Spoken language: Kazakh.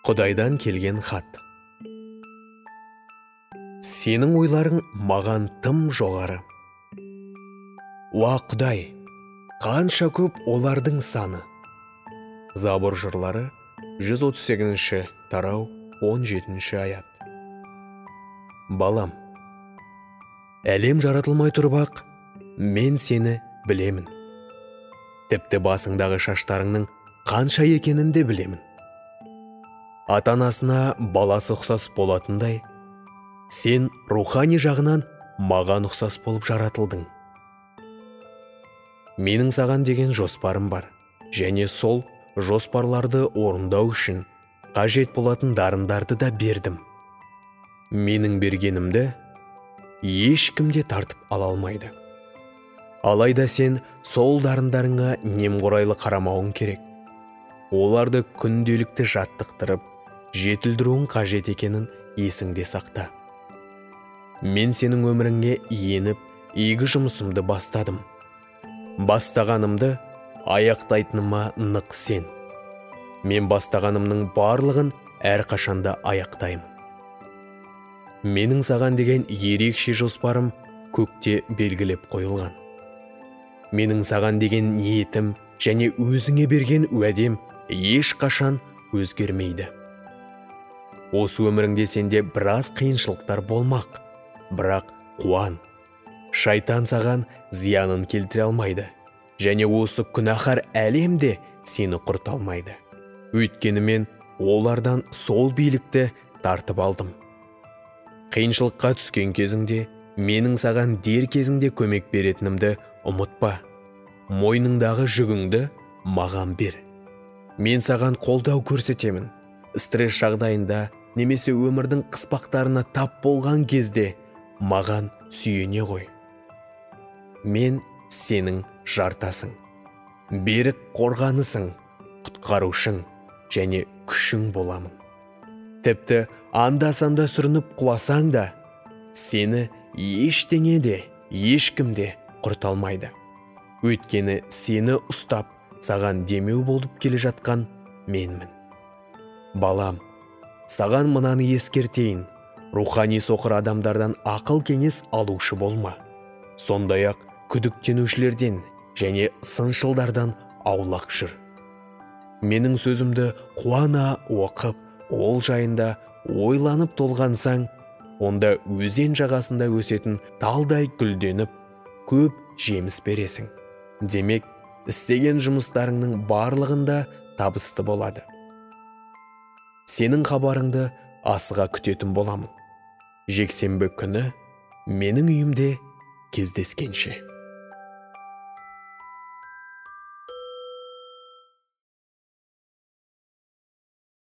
Құдайдан келген хат. Сенің ойларың маған тым жоғары. Уа Құдай, қанша көп олардың саны. Забур жырлары 138 тарау 17 аят. Балам, әлем жаратылмай тұрып ақ, мен сені білемін. Тіпті басыңдағы шаштарыңның қанша екенін де білемін. Ата-анасына баласы ұқсас болатындай, сен рухани жағынан маған ұқсас болып жаратылдың. Менің саған деген жоспарым бар, және сол жоспарларды орындау үшін қажет болатын дарындарды да бердім. Менің бергенімді ешкім де тартып ала алмайды. Алайда сен сол дарындарыңа немқұрайлы қарамауың керек. Оларды күнделікті жаттықтырып, жетілдіруің қажет екенін есіңде сақта. Мен сенің өміріңе еніп, игі жұмысымды бастадым. Бастағанымды аяқтайтыныма нық сен. Мен бастағанымның барлығын әрқашанда аяқтаймын. Менің саған деген ерекше жоспарым көкте белгілеп қойылған. Менің саған деген ниетім және өзіңе берген уәдем ешқашан өзгермейді. Осы өміріңде сенде біраз қиыншылықтар болмақ, бірақ қуан. Шайтан саған зиянын келтіре алмайды, және осы күнәһар әлемде сені құрта алмайды. Өйткені мен олардан сол билікті тартып алдым. Қиыншылыққа түскен кезіңде, менің саған дер кезінде көмек беретінімді ұмытпа. Мойныңдағы жүгіңді маған бер. Мен саған қолдау көрсетемін. Стресс жағдайында немесе өмірдің қыспақтарына тап болған кезде маған сүйене ғой. Мен сенің жартасың, берік қорғанысың, құтқарушың және күшің боламын. Тіпті анда-санда сүрініп құласаң да, сені ештеңе де, ешкім де құрта алмайды. Өйткені сені ұстап, саған демеу болып келе жатқан менмін. Балам, саған мынаны ескертейін. Рухани соқыр адамдардан ақыл кеңес алушы болма. Сондай-ақ күдіктенушілерден және сыншылдардан аулақ жүр. Менің сөзімді қуана оқып, ол жайында ойланып толғансаң, онда өзен жағасында өсетін талдай гүлденіп, көп жеміс бересің. Демек, істеген жұмыстарыңның барлығында табысты болады. Сенің хабарыңды асыға күтетін боламын. Жексенбі күні менің үйімде кездескенше.